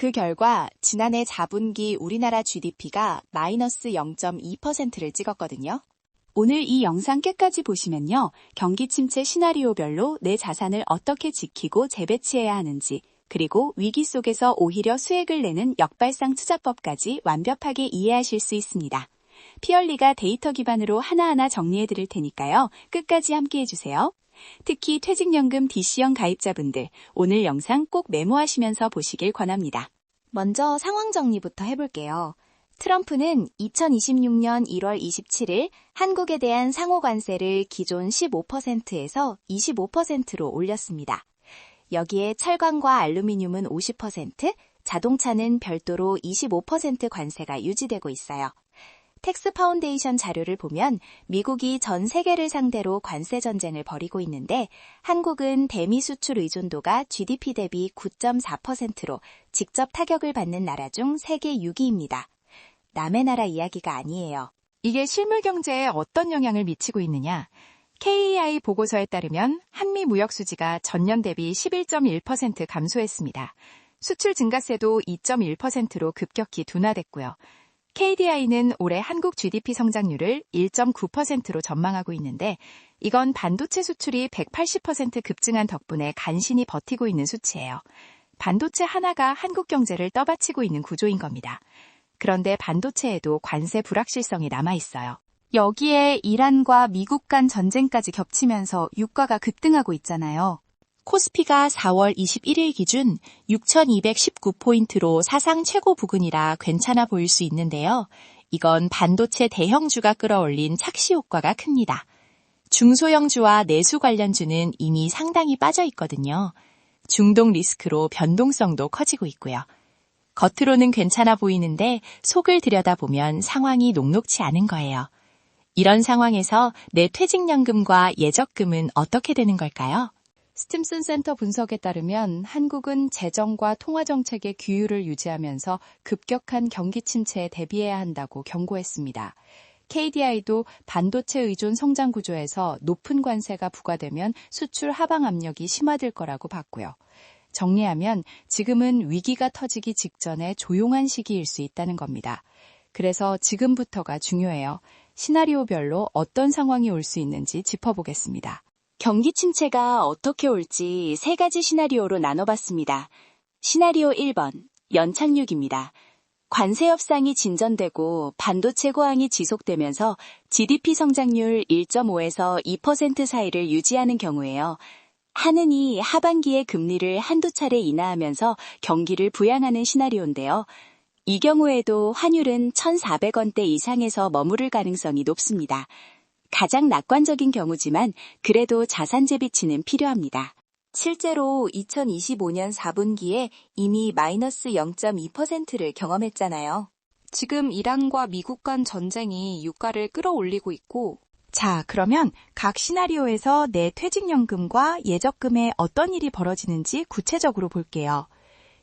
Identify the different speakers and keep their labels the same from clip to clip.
Speaker 1: 그 결과 지난해 4분기 우리나라 GDP가 마이너스 0.2%를 찍었거든요. 오늘 이 영상 끝까지 보시면요. 경기 침체 시나리오별로 내 자산을 어떻게 지키고 재배치해야 하는지, 그리고 위기 속에서 오히려 수익을 내는 역발상 투자법까지 완벽하게 이해하실 수 있습니다. 피얼리가 데이터 기반으로 하나하나 정리해 드릴 테니까요. 끝까지 함께 해주세요. 특히 퇴직연금 DC형 가입자분들, 오늘 영상 꼭 메모하시면서 보시길 권합니다. 먼저 상황 정리부터 해볼게요. 트럼프는 2026년 1월 27일 한국에 대한 상호 관세를 기존 15%에서 25%로 올렸습니다. 여기에 철강과 알루미늄은 50%, 자동차는 별도로 25% 관세가 유지되고 있어요. 텍스 파운데이션 자료를 보면 미국이 전 세계를 상대로 관세 전쟁을 벌이고 있는데 한국은 대미 수출 의존도가 GDP 대비 9.4%로 직접 타격을 받는 나라 중 세계 6위입니다. 남의 나라 이야기가 아니에요.
Speaker 2: 이게 실물 경제에 어떤 영향을 미치고 있느냐? KEI 보고서에 따르면 한미 무역 수지가 전년 대비 11.1% 감소했습니다. 수출 증가세도 2.1%로 급격히 둔화됐고요. KDI는 올해 한국 GDP 성장률을 1.9%로 전망하고 있는데 이건 반도체 수출이 180% 급증한 덕분에 간신히 버티고 있는 수치예요. 반도체 하나가 한국 경제를 떠받치고 있는 구조인 겁니다. 그런데 반도체에도 관세 불확실성이 남아있어요.
Speaker 1: 여기에 이란과 미국 간 전쟁까지 겹치면서 유가가 급등하고 있잖아요. 코스피가 4월 21일 기준 6,219포인트로 사상 최고 부근이라 괜찮아 보일 수 있는데요. 이건 반도체 대형주가 끌어올린 착시 효과가 큽니다. 중소형주와 내수 관련주는 이미 상당히 빠져 있거든요. 중동 리스크로 변동성도 커지고 있고요. 겉으로는 괜찮아 보이는데 속을 들여다보면 상황이 녹록치 않은 거예요. 이런 상황에서 내 퇴직연금과 예적금은 어떻게 되는 걸까요?
Speaker 2: 스팀슨 센터 분석에 따르면 한국은 재정과 통화정책의 규율을 유지하면서 급격한 경기 침체에 대비해야 한다고 경고했습니다. KDI도 반도체 의존 성장 구조에서 높은 관세가 부과되면 수출 하방 압력이 심화될 거라고 봤고요. 정리하면 지금은 위기가 터지기 직전에 조용한 시기일 수 있다는 겁니다. 그래서 지금부터가 중요해요. 시나리오별로 어떤 상황이 올 수 있는지 짚어보겠습니다.
Speaker 1: 경기 침체가 어떻게 올지 세 가지 시나리오로 나눠봤습니다. 시나리오 1번, 연착륙입니다. 관세 협상이 진전되고 반도체 고항이 지속되면서 GDP 성장률 1.5에서 2% 사이를 유지하는 경우에요. 한은이 하반기에 금리를 한두 차례 인하하면서 경기를 부양하는 시나리오인데요. 이 경우에도 환율은 1,400원대 이상에서 머무를 가능성이 높습니다. 가장 낙관적인 경우지만 그래도 자산 재배치는 필요합니다. 실제로 2025년 4분기에 이미 마이너스 0.2%를 경험했잖아요.
Speaker 2: 지금 이란과 미국 간 전쟁이 유가를 끌어올리고 있고
Speaker 1: 자, 그러면 각 시나리오에서 내 퇴직연금과 예적금에 어떤 일이 벌어지는지 구체적으로 볼게요.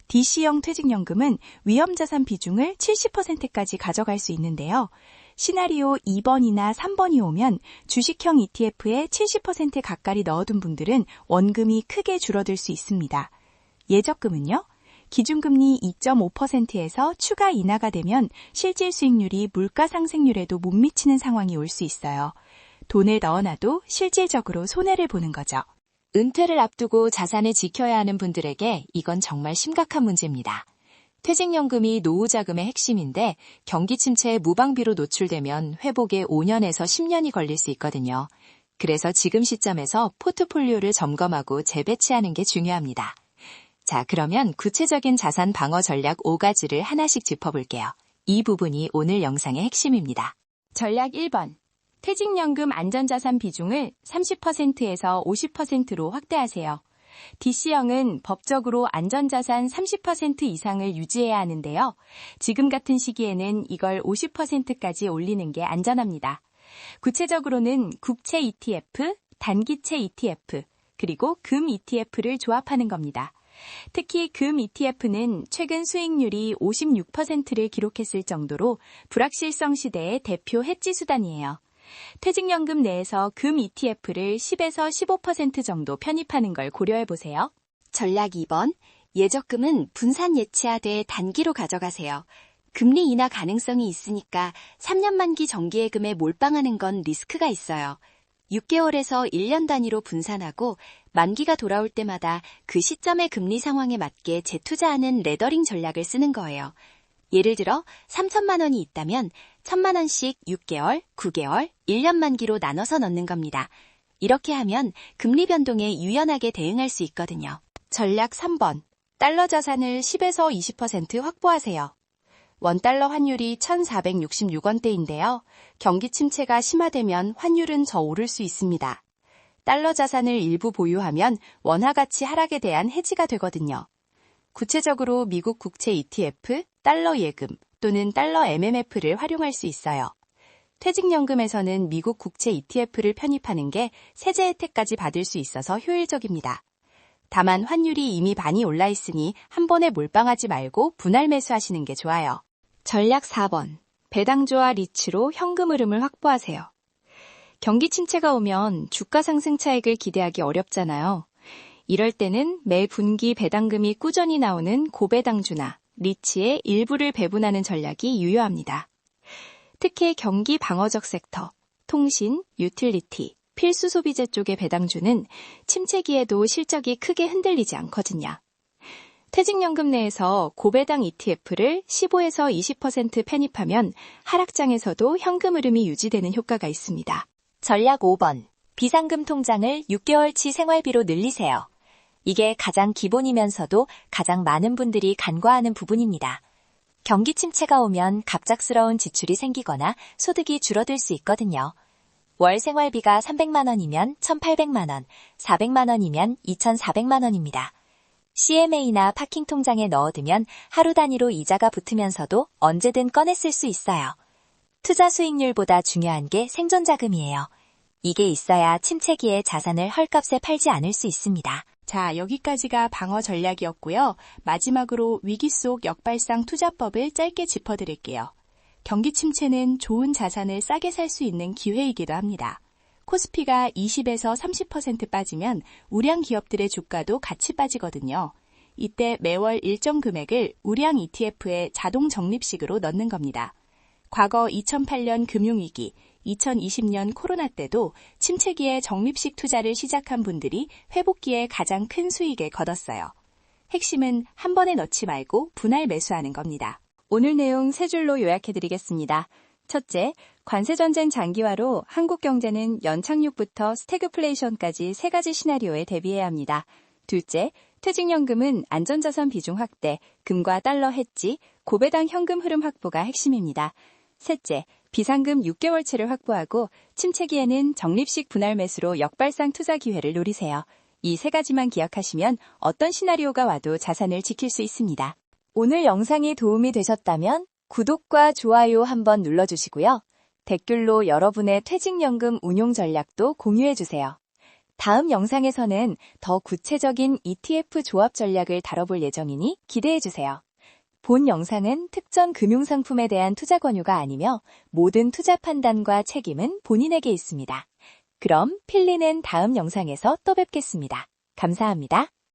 Speaker 1: DC형 퇴직연금은 위험자산 비중을 70%까지 가져갈 수 있는데요. 시나리오 2번이나 3번이 오면 주식형 ETF에 70% 가까이 넣어둔 분들은 원금이 크게 줄어들 수 있습니다. 예적금은요? 기준금리 2.5%에서 추가 인하가 되면 실질 수익률이 물가 상승률에도 못 미치는 상황이 올 수 있어요. 돈을 넣어놔도 실질적으로 손해를 보는 거죠. 은퇴를 앞두고 자산을 지켜야 하는 분들에게 이건 정말 심각한 문제입니다. 퇴직연금이 노후 자금의 핵심인데 경기 침체에 무방비로 노출되면 회복에 5년에서 10년이 걸릴 수 있거든요. 그래서 지금 시점에서 포트폴리오를 점검하고 재배치하는 게 중요합니다. 자, 그러면 구체적인 자산 방어 전략 5가지를 하나씩 짚어볼게요. 이 부분이 오늘 영상의 핵심입니다. 전략 1번. 퇴직연금 안전자산 비중을 30%에서 50%로 확대하세요. DC형은 법적으로 안전자산 30% 이상을 유지해야 하는데요. 지금 같은 시기에는 이걸 50%까지 올리는 게 안전합니다. 구체적으로는 국채 ETF, 단기채 ETF, 그리고 금 ETF를 조합하는 겁니다. 특히 금 ETF는 최근 수익률이 56%를 기록했을 정도로 불확실성 시대의 대표 해지 수단이에요. 퇴직연금 내에서 금 ETF를 10에서 15% 정도 편입하는 걸 고려해보세요. 전략 2번,
Speaker 3: 예적금은 분산 예치하되 단기로 가져가세요. 금리 인하 가능성이 있으니까 3년 만기 정기예금에 몰빵하는 건 리스크가 있어요. 6개월에서 1년 단위로 분산하고 만기가 돌아올 때마다 그 시점의 금리 상황에 맞게 재투자하는 레더링 전략을 쓰는 거예요. 예를 들어 3천만 원이 있다면 1,000만 원씩 6개월, 9개월, 1년 만기로 나눠서 넣는 겁니다. 이렇게 하면 금리 변동에 유연하게 대응할 수 있거든요.
Speaker 2: 전략 3번. 달러 자산을 10에서 20% 확보하세요. 원달러 환율이 1,466원대인데요. 경기 침체가 심화되면 환율은 더 오를 수 있습니다. 달러 자산을 일부 보유하면 원화 가치 하락에 대한 해지가 되거든요. 구체적으로 미국 국채 ETF, 달러 예금 또는 달러 MMF를 활용할 수 있어요. 퇴직연금에서는 미국 국채 ETF를 편입하는 게 세제 혜택까지 받을 수 있어서 효율적입니다. 다만 환율이 이미 많이 올라 있으니 한 번에 몰빵하지 말고 분할 매수하시는 게 좋아요. 전략 4번. 배당주와 리츠로 현금 흐름을 확보하세요. 경기 침체가 오면 주가 상승 차익을 기대하기 어렵잖아요. 이럴 때는 매 분기 배당금이 꾸준히 나오는 고배당주나 리츠의 일부를 배분하는 전략이 유효합니다. 특히 경기 방어적 섹터, 통신, 유틸리티, 필수 소비재 쪽의 배당주는 침체기에도 실적이 크게 흔들리지 않거든요. 퇴직연금 내에서 고배당 ETF를 15에서 20% 편입하면 하락장에서도 현금 흐름이 유지되는 효과가 있습니다.
Speaker 1: 전략 5번. 비상금 통장을 6개월치 생활비로 늘리세요. 이게 가장 기본이면서도 가장 많은 분들이 간과하는 부분입니다. 경기 침체가 오면 갑작스러운 지출이 생기거나 소득이 줄어들 수 있거든요. 월 생활비가 300만 원이면 1,800만 원, 400만 원이면 2,400만 원입니다. CMA나 파킹 통장에 넣어두면 하루 단위로 이자가 붙으면서도 언제든 꺼내 쓸 수 있어요. 투자 수익률보다 중요한 게 생존 자금이에요. 이게 있어야 침체기에 자산을 헐값에 팔지 않을 수 있습니다.
Speaker 2: 자, 여기까지가 방어 전략이었고요. 마지막으로 위기 속 역발상 투자법을 짧게 짚어드릴게요. 경기 침체는 좋은 자산을 싸게 살 수 있는 기회이기도 합니다. 코스피가 20에서 30% 빠지면 우량 기업들의 주가도 같이 빠지거든요. 이때 매월 일정 금액을 우량 ETF에 자동 적립식으로 넣는 겁니다. 과거 2008년 금융위기, 2020년 코로나 때도 침체기에 적립식 투자를 시작한 분들이 회복기에 가장 큰 수익을 거뒀어요. 핵심은 한 번에 넣지 말고 분할 매수하는 겁니다. 오늘 내용 세 줄로 요약해드리겠습니다. 첫째, 관세전쟁 장기화로 한국 경제는 연착륙부터 스태그플레이션까지 세 가지 시나리오에 대비해야 합니다. 둘째, 퇴직연금은 안전자산 비중 확대, 금과 달러 해지, 고배당 현금 흐름 확보가 핵심입니다. 셋째, 비상금 6개월치를 확보하고 침체기에는 적립식 분할 매수로 역발상 투자 기회를 노리세요. 이 세 가지만 기억하시면 어떤 시나리오가 와도 자산을 지킬 수 있습니다.
Speaker 1: 오늘 영상이 도움이 되셨다면 구독과 좋아요 한번 눌러주시고요. 댓글로 여러분의 퇴직연금 운용 전략도 공유해주세요. 다음 영상에서는 더 구체적인 ETF 조합 전략을 다뤄볼 예정이니 기대해주세요. 본 영상은 특정 금융상품에 대한 투자 권유가 아니며 모든 투자 판단과 책임은 본인에게 있습니다. 그럼 필리는 다음 영상에서 또 뵙겠습니다. 감사합니다.